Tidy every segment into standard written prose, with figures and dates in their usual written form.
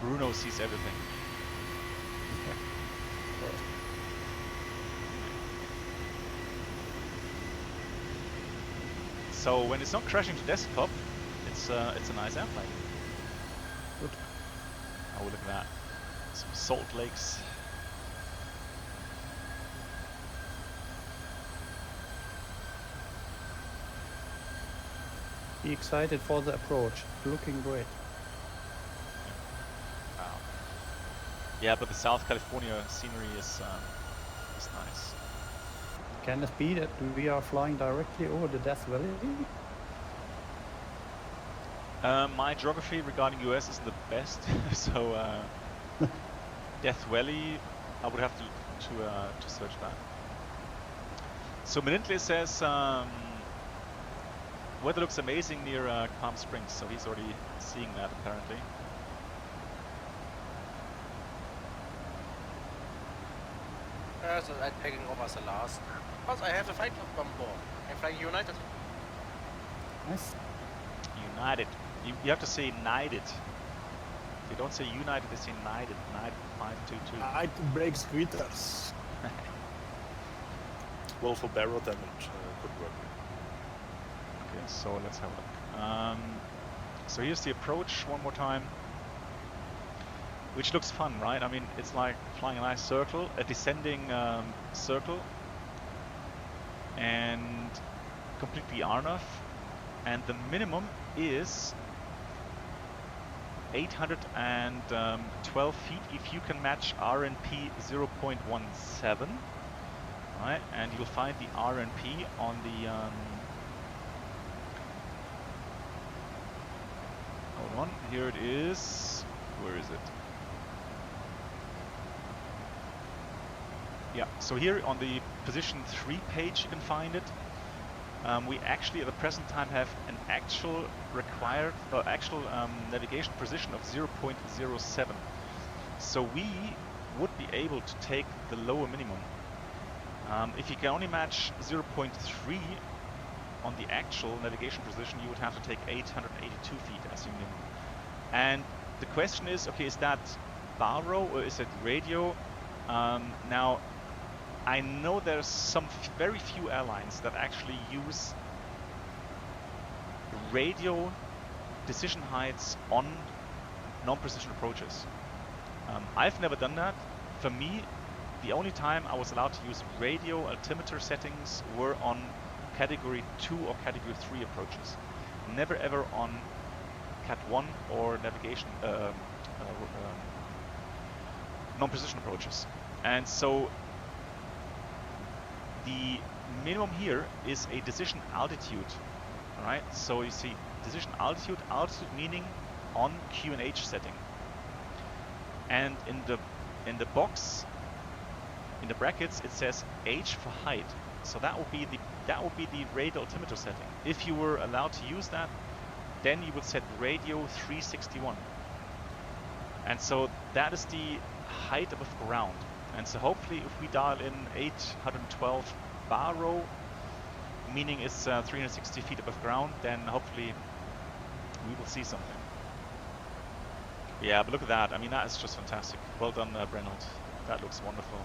Bruno sees everything. So when it's not crashing to desktop, it's a nice airplane. Good. Oh, look at that. Some salt lakes. Be excited for the approach. Looking great. Wow. Yeah, but the South California scenery is nice. Can this be that we are flying directly over the Death Valley? My geography regarding US isn't the best, so Death Valley, I would have to search that. So Menindle says weather looks amazing near Palm Springs, so he's already seeing that apparently. So I'm taking over the last. Because I have a fight club on board. I'm flying United. Nice. United. You have to say United. They don't say United, they say United. United 522. United breaks greeters. Well, for barrel damage could work. Okay, so let's have a look. So here's the approach one more time, which looks fun, right? I mean, it's like flying a nice circle, a descending circle, and completely RNAV, and the minimum is 812 feet if you can match RNP 0.17, right? And you'll find the RNP on the hold on, here it is. Where is it? Yeah, so here on the position 3 page you can find it. We actually at the present time have an actual required, navigation position of 0.07. So we would be able to take the lower minimum. If you can only match 0.3 on the actual navigation position, you would have to take 882 feet as your minimum. And the question is, okay, is that baro or is it radio? Now, I know there's some very few airlines that actually use radio decision heights on non-precision approaches. I've never done that. For me, the only time I was allowed to use radio altimeter settings were on category 2 or category 3 approaches. Never ever on Cat 1 or navigation non-precision approaches. And so the minimum here is a decision altitude, right? So you see decision altitude meaning on QNH setting. And in the box, in the brackets, it says H for height. So that would be the radio altimeter setting. If you were allowed to use that, then you would set radio 361. And so that is the height above ground. And so hopefully if we dial in 812 baro, meaning it's 360 feet above ground, then hopefully we will see something. Yeah, but look at that. I mean, that is just fantastic. Well done, Brennelt. That looks wonderful.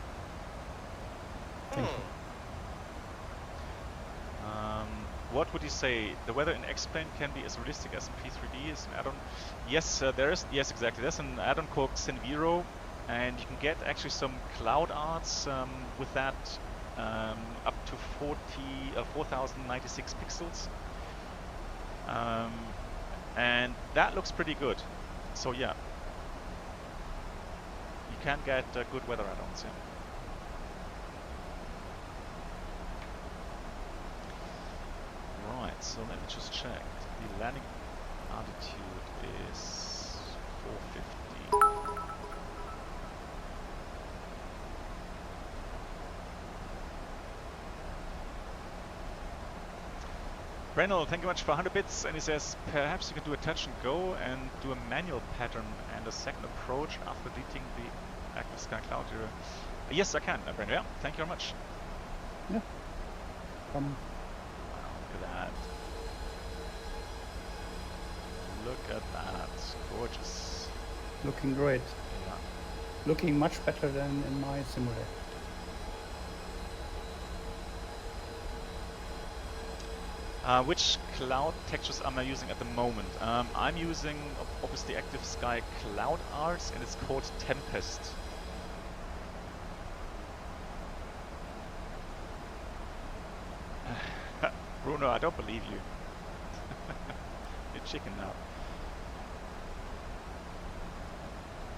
Thank you. What would you say? The weather in X-Plane can be as realistic as in P3D as an add-on? Yes, there is. Yes, exactly. There's an add-on called Xenviro, and you can get actually some cloud arts with that up to 4096 pixels, and that looks pretty good. So yeah, you can get good weather add-ons. Yeah. Right, so let me just check. The landing altitude is 450. Brennel, thank you much for 100 bits, and he says, perhaps you can do a touch and go and do a manual pattern and a second approach after deleting the Active Sky Cloud here. Yes, I can, Brennel, yeah, thank you very much. Yeah. Look at that. Look at that. Gorgeous. looking great. Yeah. Looking much better than in my simulator. Which cloud textures am I using at the moment? I'm using obviously Active Sky Cloud Arts, and it's called Tempest. Bruno, I don't believe you. You're chicken now.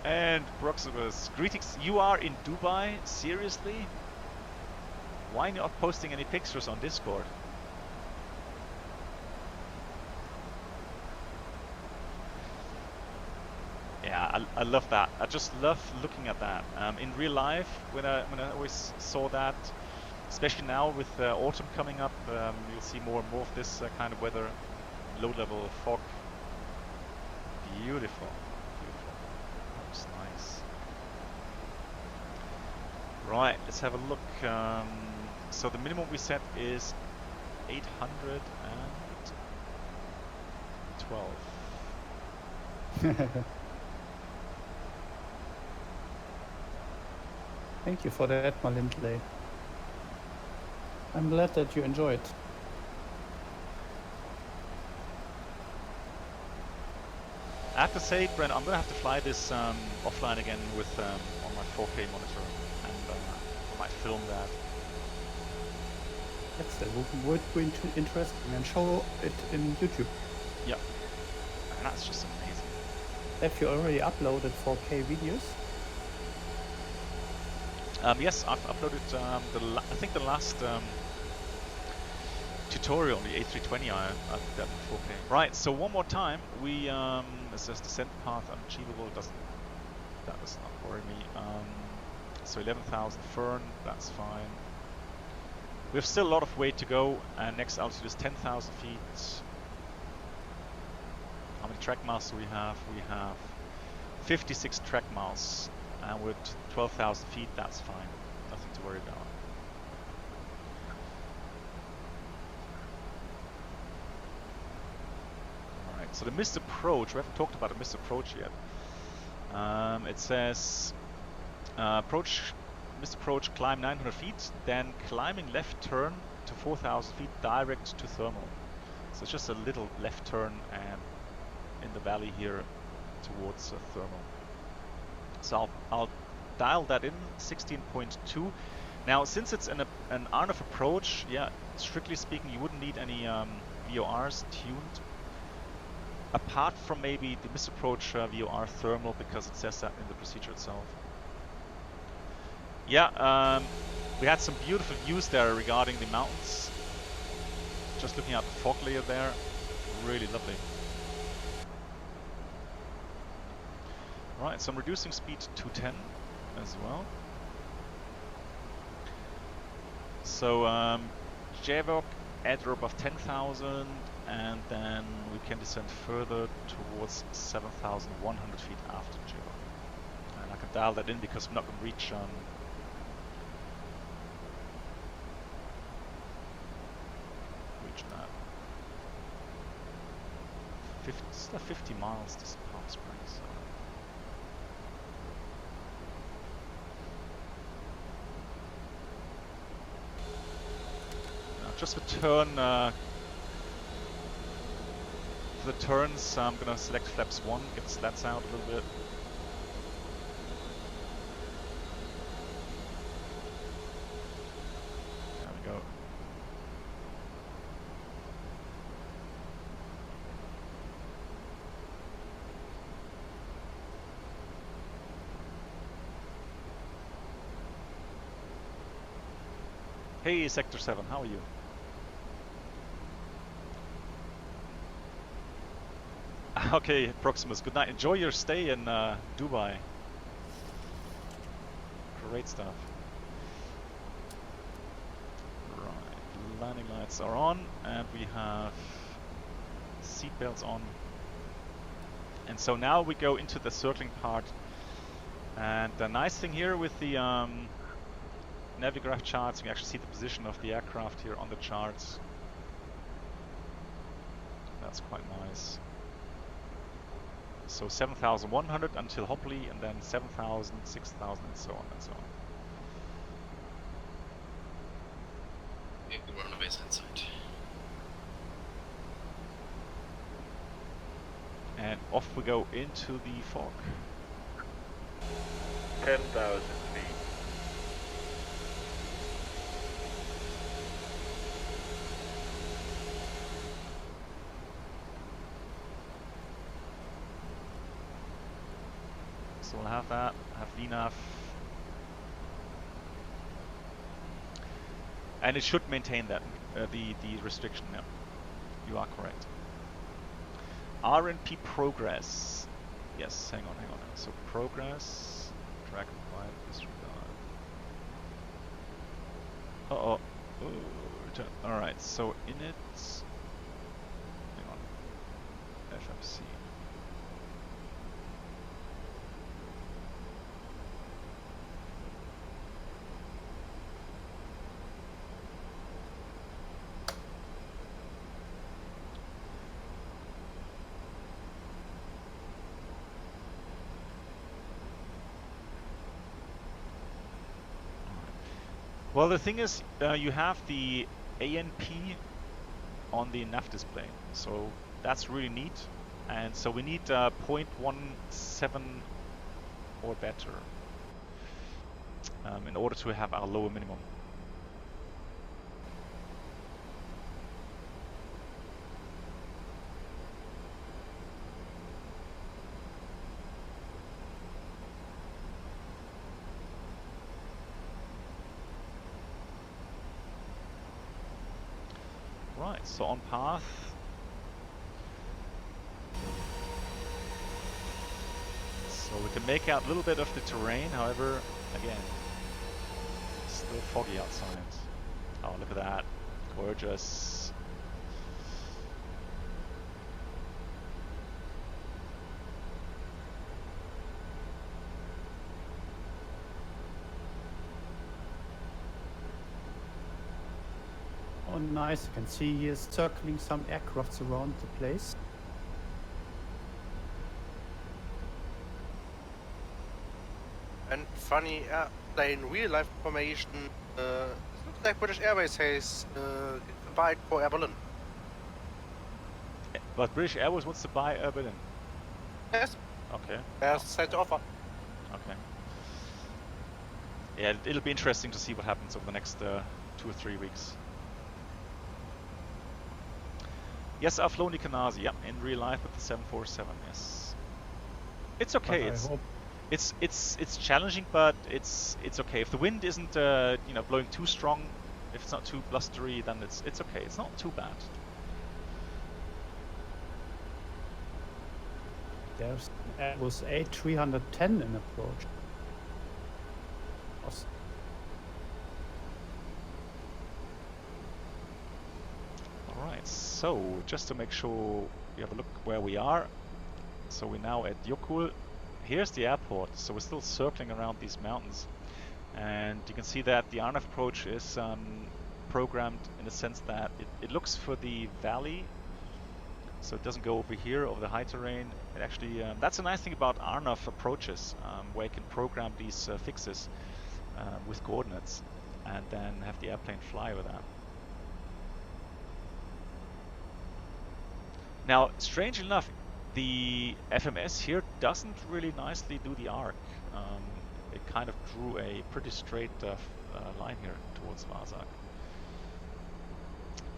And Proximus, greetings. You are in Dubai? Seriously? Why not posting any pictures on Discord? Yeah, I love that. I just love looking at that. In real life, when I always saw that, especially now with autumn coming up, you'll see more and more of this kind of weather, low-level fog. Beautiful, beautiful. Looks nice. Right, let's have a look. So the minimum we set is 812. Thank you for that, my Lindley. I'm glad that you enjoyed. I have to say, Brent, I'm gonna have to fly this offline again with on my 4K monitor, and I might film that. That would be interesting, and show it in YouTube. Yep, and that's just amazing. Have you already uploaded 4K videos? Yes, I've uploaded I think the last tutorial on the A320 I did that in 4K. Right, so one more time, we it says descent path unachievable. That does not worry me. So 11,000 Fern, that's fine. We have still a lot of way to go, and next altitude is 10,000 feet. How many track miles do we have? We have 56 track miles, and with 12,000 feet, that's fine. Nothing to worry about. Alright, so the missed approach, we haven't talked about the missed approach yet. It says, missed approach, climb 900 feet, then climbing left turn to 4,000 feet direct to thermal. So it's just a little left turn and in the valley here towards thermal. So I'll dial that in, 16.2. Now, since it's an RNAV approach, yeah, strictly speaking, you wouldn't need any VORs tuned, apart from maybe the misapproach VOR thermal, because it says that in the procedure itself. Yeah, we had some beautiful views there regarding the mountains. Just looking at the fog layer there, really lovely. Right, so I'm reducing speed to 210 as well. So JVOC at or above 10,000, and then we can descend further towards 7,100 feet after JVOC. And I can dial that in because I'm not going to reach that. 50 miles to Palm Springs. So. Just for turn, for the turns, I'm gonna select flaps 1, get the slats out a little bit. There we go. Hey, Sector 7, how are you? Okay, Proximus, good night. Enjoy your stay in Dubai. Great stuff. Right, landing lights are on, and we have seatbelts on. And so now we go into the circling part. And the nice thing here with the Navigraph charts, you can actually see the position of the aircraft here on the charts. That's quite nice. So 7,100 until Hopley, and then 7,000, 6,000, and so on and so on. Okay, we're on the baseline side. And off we go into the fog. 10,000 feet. So we'll have that, have VNAV. And it should maintain that, the restriction, yeah. You are correct. RNP progress. Yes, hang on. So progress, track required, disregard. Uh-oh. Return. Alright, so in it, hang on, FMC. Well, the thing is, you have the ANP on the nav display, so that's really neat. And so we need 0.17 or better in order to have our lower minimum. Right, so on path. So we can make out a little bit of the terrain, however, again, it's still foggy outside. Oh, look at that. Gorgeous. Oh, nice. You can see here circling some aircrafts around the place. And funny airplane real life formation. It looks like British Airways has bought for Air Berlin. But British Airways wants to buy Air Berlin. Yes, Okay. there's set offer. Okay. Yeah, it'll be interesting to see what happens over the next 2 or 3 weeks. Yes, I've flown Ikanasi, yeah, in real life with the 747, yes. It's okay, it's challenging, but it's okay. If the wind isn't you know, blowing too strong, if it's not too blustery, then it's okay. It's not too bad. There's an Airbus A310 in approach. Awesome. Alright, so just to make sure we have a look where we are. So we're now at Yokul. Here's the airport, so we're still circling around these mountains. And you can see that the RNAV approach is programmed in the sense that it looks for the valley. So it doesn't go over here, over the high terrain. It actually, that's a nice thing about RNAV approaches, where you can program these fixes with coordinates and then have the airplane fly with that. Now, strange enough, the FMS here doesn't really nicely do the arc. It kind of drew a pretty straight line here towards Warthog.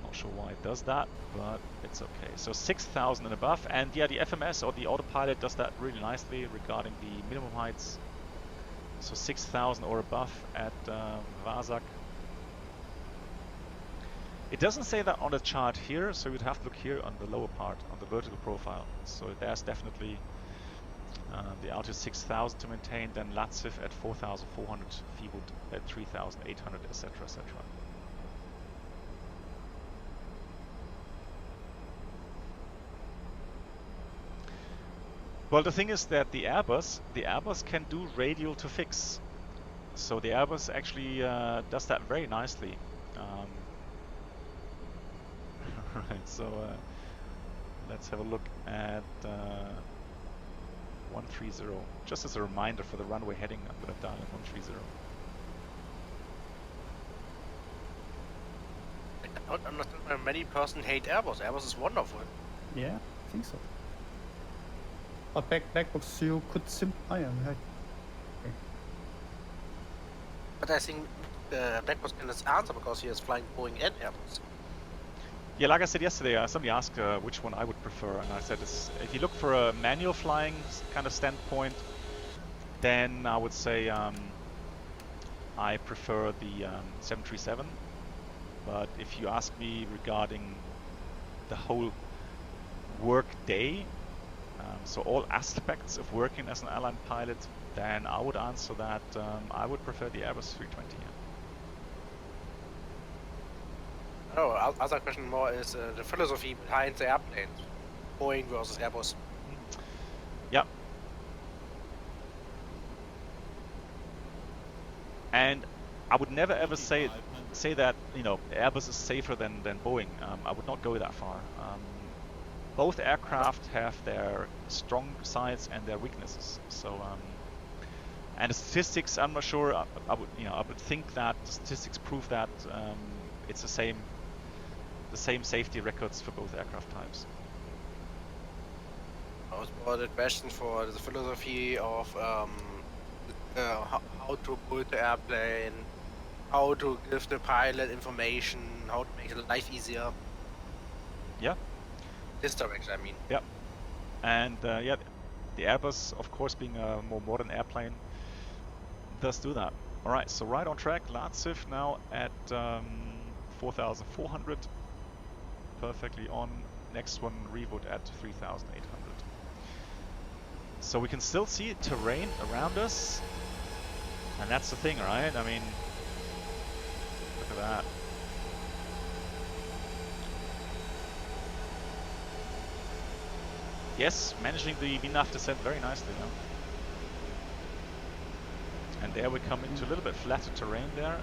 Not sure why it does that, but it's okay. So 6,000 and above, and yeah, the FMS or the autopilot does that really nicely regarding the minimum heights. So 6,000 or above at Warthog. It doesn't say that on the chart here, so you'd have to look here on the lower part, on the vertical profile. So there's definitely the altitude 6,000 to maintain, then Latsiv at 4,400, Feewood at 3,800, etc., etc. Well, the thing is that the Airbus can do radial to fix. So the Airbus actually does that very nicely. Right, so let's have a look at 130. Just as a reminder for the runway heading, I'm going to dial in 130. I don't understand why many person hate Airbus. Airbus is wonderful. Yeah, I think so. But black box you could simplify them. But I think Blackbox can just answer because he is flying Boeing and Airbus. Yeah, like I said yesterday, somebody asked which one I would prefer, and I said if you look for a manual flying kind of standpoint, then I would say I prefer the 737. But if you ask me regarding the whole work day, so all aspects of working as an airline pilot, then I would answer that I would prefer the Airbus 320. Yeah. No, other question more is the philosophy behind the airplanes, Boeing versus Airbus. Yeah. And I would never ever say that Airbus is safer than Boeing. I would not go that far. Both aircraft have their strong sides and their weaknesses. So and the statistics, I'm not sure. I would think that the statistics prove that it's the same safety records for both aircraft types. I was more the question for the philosophy of how to build the airplane, how to give the pilot information, how to make the life easier. Yeah. This direction, I mean. Yeah. And yeah, the Airbus, of course, being a more modern airplane, does do that. All right, so right on track. Latsif now at 4,400. Perfectly on. Next one, Rewood at 3,800. So we can still see terrain around us, and that's the thing, right? I mean, look at that. Yes, managing the VNAV descent very nicely now. And there we come into a little bit flatter terrain there.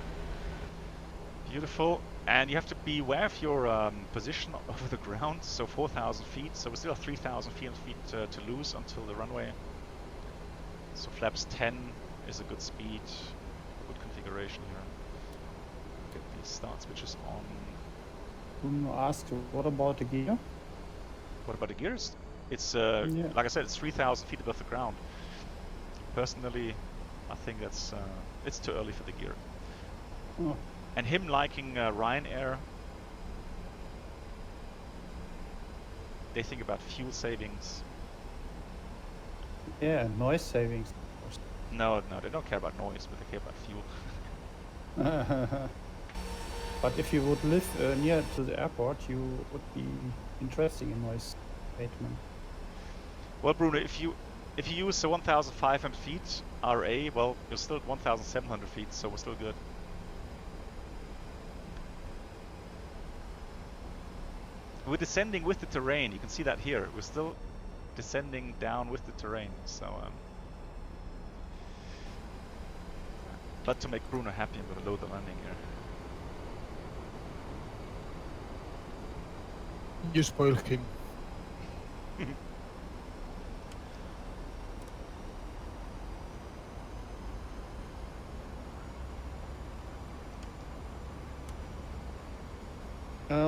Beautiful. And you have to be aware of your position over the ground, so 4,000 feet. So we still have 3,000 feet to lose until the runway. So flaps 10 is a good speed, good configuration here. Get these start switches on. Bruno asked, what about the gear? What about the gears? It's, Yeah. like I said, it's 3,000 feet above the ground. Personally, I think that's it's too early for the gear. Oh. And him liking Ryanair, they think about fuel savings. Yeah, noise savings. No, they don't care about noise, but they care about fuel. But if you would live near to the airport, you would be interesting in noise abatement. Well, Bruno, if you use the 1,500 feet RA, well, you're still at 1,700 feet, so we're still good. We're descending with the terrain. You can see that here. We're still descending down with the terrain. So, but to make Bruno happy, I'm going to load the landing here. You spoiled him.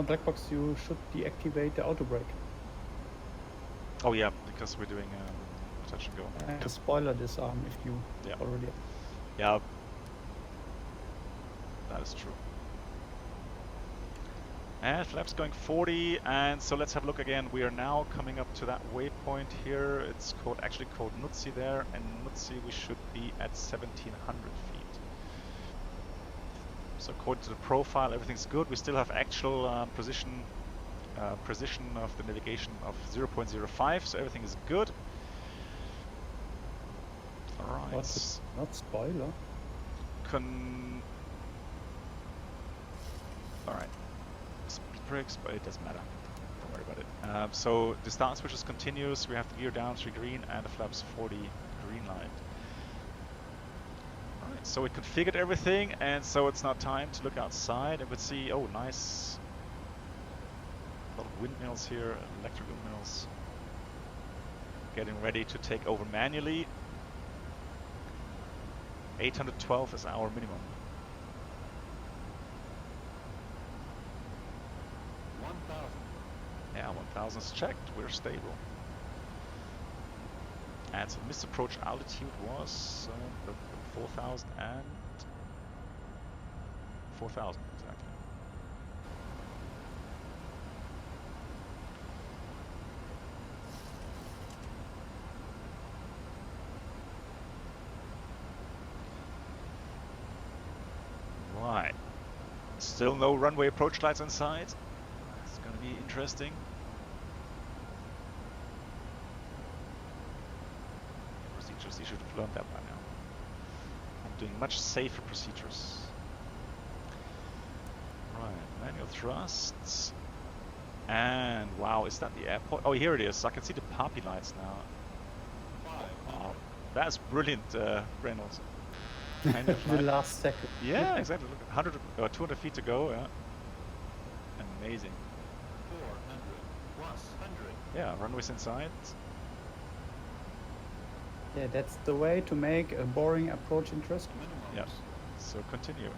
Black box, you should deactivate the auto brake. Oh yeah, because we're doing touch and go. And spoiler disarm if you Yeah. already. Yeah, that is true. And flaps going 40, and so let's have a look again. We are now coming up to that waypoint here. It's actually called Nutsi there, and Nutsi we should be at 1,700 feet. So according to the profile, everything's good. We still have actual precision of the navigation of 0.05, so everything is good. All right. What's not spoiler? All right. Speed brakes, but it doesn't matter. Don't worry about it. So the start switch is continuous. We have the gear down 3 green and the flaps 40 green light. Alright, so we configured everything, and so it's now time to look outside and we'll see, oh nice, a lot of windmills here, electric windmills. getting ready to take over manually. 812 is our minimum. 1,000. Yeah, 1000 is checked, we're stable. And so missed approach altitude was 4,000 and 4,000 exactly. Right. Still no runway approach lights inside. It's gonna be interesting. Procedures, you should have learned that by now. I'm doing much safer procedures. Right, manual thrusts. And wow, is that the airport? Oh, here it is. I can see the poppy lights now. Wow, that's brilliant, Reynolds. Kind of The like, last second. yeah, exactly. Look, 100 or 200 feet to go. Yeah, amazing. 400 plus 100. Yeah, runways inside. Yeah, that's the way to make a boring approach interesting. Minimums. Yeah. So continue.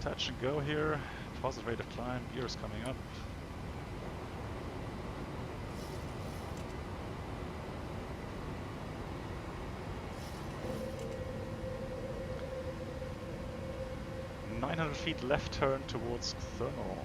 Touch and go here. Positive rate of climb. Gears coming up. .900 feet left turn towards Throttle.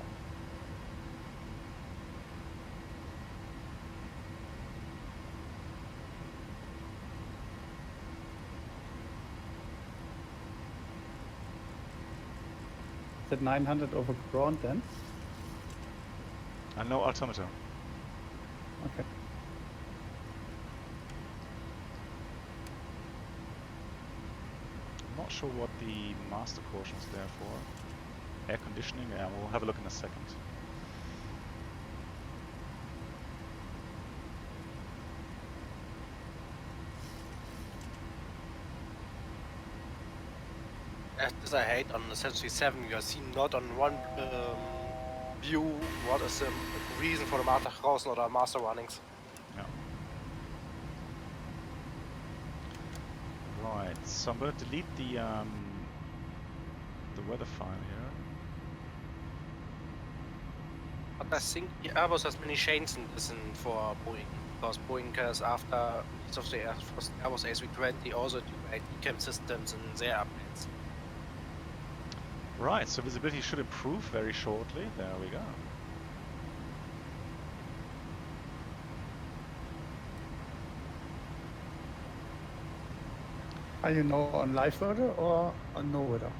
Is that 900 over ground then? And no altimeter. Okay. I'm not sure what the master caution is there for. Air conditioning, yeah, we'll have a look in a second. As I hate on the 737, you are seen not on one view what is the reason for the master draußen or master runnings. Yeah. Right, so I'm going to delete the weather file here. But I think the Airbus has many chains in this for Boeing, because Boeing has after each of the Airbus A320 also do cam systems in their updates. Right, so visibility should improve very shortly. There we go. Are you now on live weather or on no weather?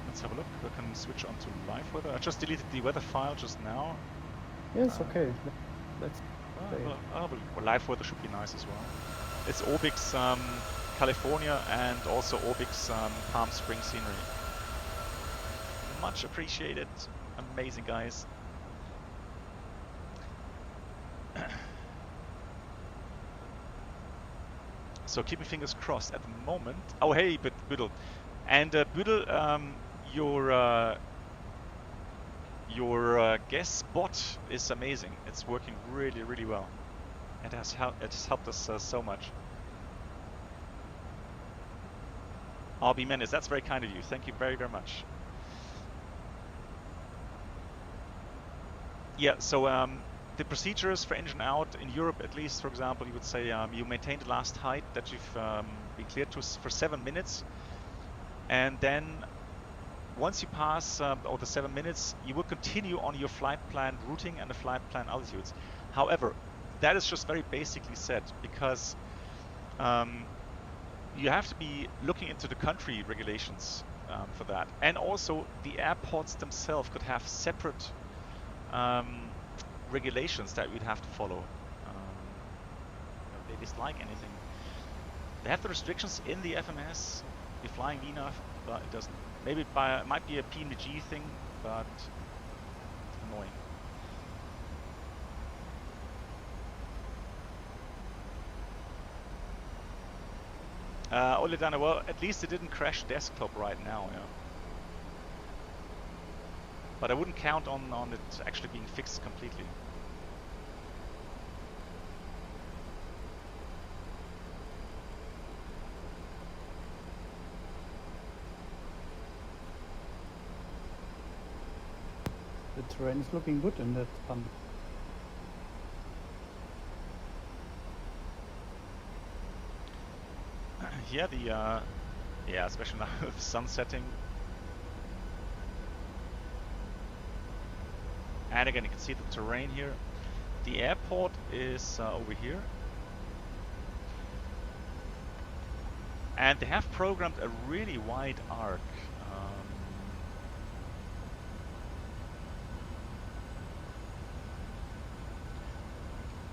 Let's have a look. We can switch on to live weather. I just deleted the weather file just now. Yes, okay. Let's play. Well, live weather should be nice as well. It's Orbix California and also Orbix Palm Springs scenery. Much appreciated. Amazing, guys. So keep your fingers crossed at the moment. Oh, hey, Büdel. And Büdel, your guest bot is amazing. It's working really, really well. It has helped us so much. RB Mendes, that's very kind of you. Thank you very, very much. Yeah, so the procedures for engine out in Europe, at least, for example, you would say you maintain the last height that you've been cleared to for 7 minutes, and then once you pass or the 7 minutes, you will continue on your flight plan routing and the flight plan altitudes. However, that is just very basically said, because you have to be looking into the country regulations for that. And also the airports themselves could have separate regulations that we'd have to follow. If they dislike anything. They have the restrictions in the FMS, be flying VNAV, but it doesn't. Maybe it might be a PMDG thing, but annoying. Oledana, well, at least it didn't crash desktop right now, yeah. But I wouldn't count on it actually being fixed completely. The terrain is looking good in that pump. Yeah, yeah, especially now with sun setting. And again, you can see the terrain here. The airport is over here. And they have programmed a really wide arc.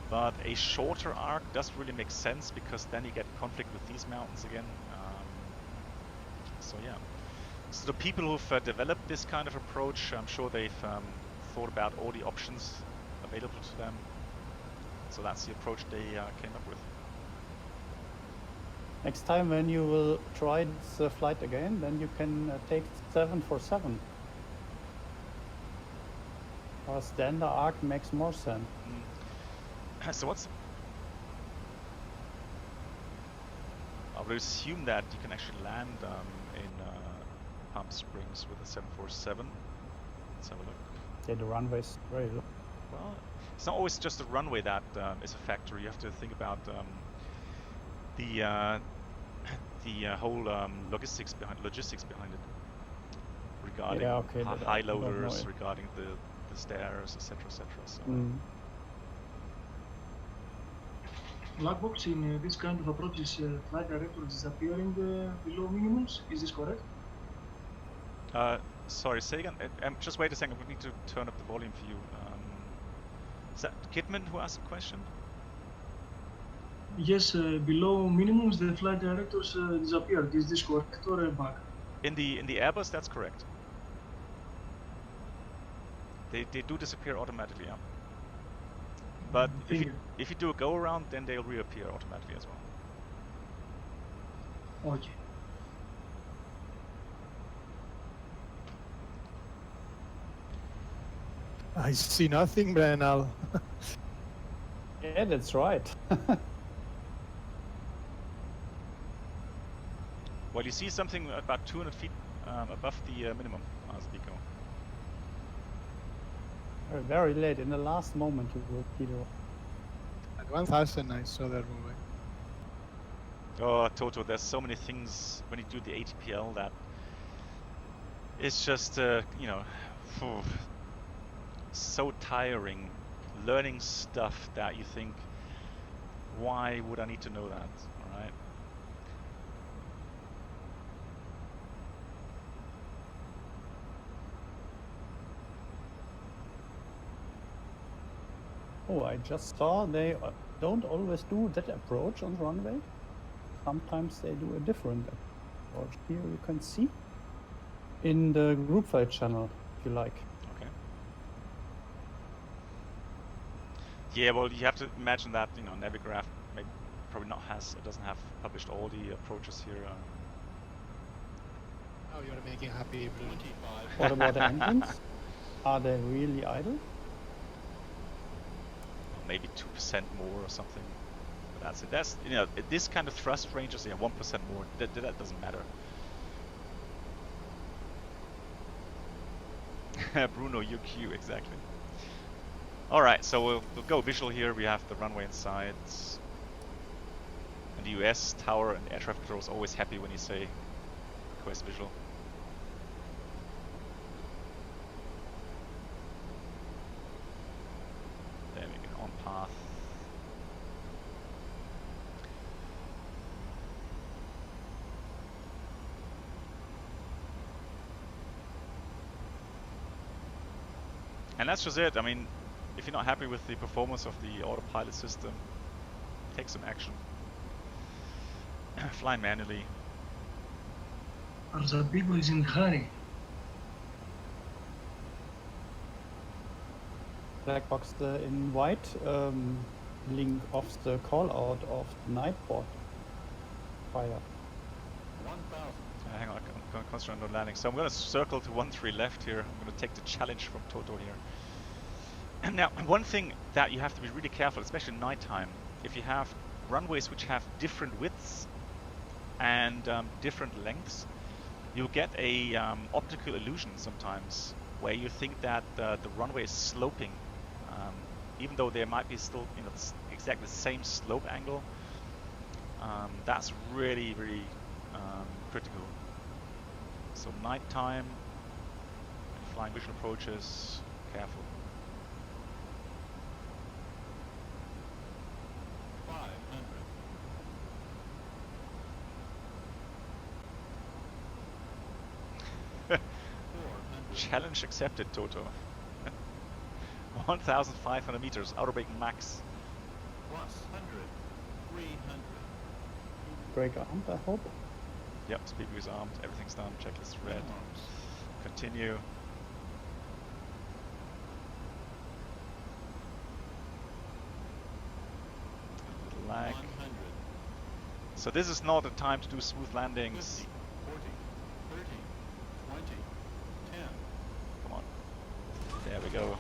But a shorter arc does really make sense because then you get conflict with these mountains again. So yeah. So the people who've developed this kind of approach, I'm sure they've thought about all the options available to them. So that's the approach they came up with. Next time when you will try this flight again, then you can take 747. Because then the arc makes more sense. So what's... I would assume that you can actually land in Palm Springs with a 747. Let's have a look. Yeah, the runway's very low. Well, it's not always just the runway that is a factor. You have to think about the whole logistics behind it, regarding high loaders, regarding the stairs, etc., etc. So. Blackbox in this kind of approaches, flight director disappearing below minimums. Is this correct? Sorry, say again. Just wait a second. We need to turn up the volume for you. Is that Kidman who asked the question? Yes, below minimums, the flight directors disappeared. Is this correct or a bug? In the Airbus, that's correct. They do disappear automatically, yeah. But if you do a go around, then they'll reappear automatically as well. Okay. I see nothing, Brenal. Yeah, that's right. Well, you see something about 200 feet above the minimum, Pico. Very late, in the last moment you will see the... At 1000 I saw that movie. Oh, Toto, there's so many things when you do the ATPL that it's just, you know, so tiring learning stuff that you think, why would I need to know that, alright? Oh, I just saw they don't always do that approach on the runway. Sometimes they do a different approach. Here you can see in the group flight channel, if you like. Okay. Yeah, well, you have to imagine that, you know, Navigraph probably doesn't have published all the approaches here. Oh, you're making happy. What about the engines? Are they really idle? Maybe 2% more or something. But that's it. That's, you know, this kind of thrust ranges, yeah, 1% more. That doesn't matter. Bruno, UQ, exactly. All right, so we'll go visual here. We have the runway inside. And the US tower and air traffic control is always happy when you say request visual. There we go, on path. And that's just it. I mean, if you're not happy with the performance of the autopilot system, take some action. Fly manually. Are the people is in hurry? Black box, the invite link of the call out of the Nightbot fire. 1,000. Hang on, I'm going to concentrate on landing. So I'm going to circle to 1-3 left here. I'm going to take the challenge from Toto here. And now, one thing that you have to be really careful, especially nighttime, if you have runways which have different widths and different lengths, you'll get a optical illusion sometimes, where you think that the runway is sloping, even though there might be still, you know, exactly the same slope angle. That's really, really critical. So nighttime, flying visual approaches, careful. 500. Challenge accepted, Toto. 1,500 meters, outer brake max. Plus 100. 300. Break armed, I hope. Yep, speaker is armed, everything's done, checklist red. Minimums. Continue. Little lag. 100. So this is not a time to do smooth landings. 50. 40. 30. 20. 10. Come on. There we go.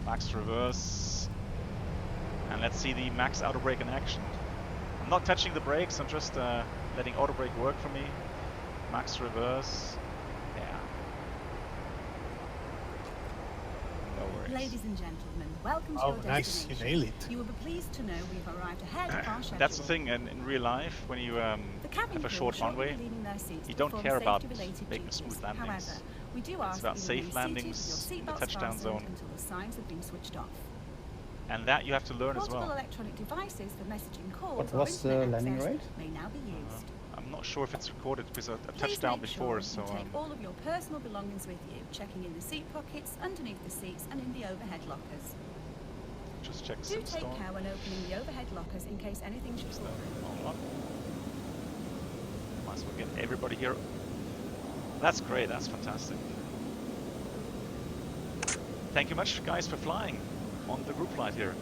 Max reverse. And let's see the max outer brake in action. I'm not touching the brakes, I'm just letting auto brake work for me. Max reverse. Yeah. No worries. Ladies and gentlemen, welcome to Oh, your nice, you destination. nailed it. You will be pleased to know we've arrived ahead of our schedule. That's the thing in real life, when you The cabin have a crew short will shortly runway, be leaving their seats you to don't perform care about safety-related making duties. smooth landings. However, we do It's ask about that you safe remain landings seated in the with your touchdown seatbelts zone. fastened until the signs have been switched off. and that you have to learn as Portable well. electronic devices for messaging calls What or was the internet landing access rate? may now be used. I'm not sure if it's recorded because I've Please touched down make before, sure so you take all of your personal belongings with you, checking in the seat pockets, underneath the seats and in the overhead lockers. just check Do SIM take store. care when opening the overhead lockers in case anything should fall through. Hold on. Might as well get everybody here. That's great, that's fantastic. Thank you much guys for flying on the group flight here.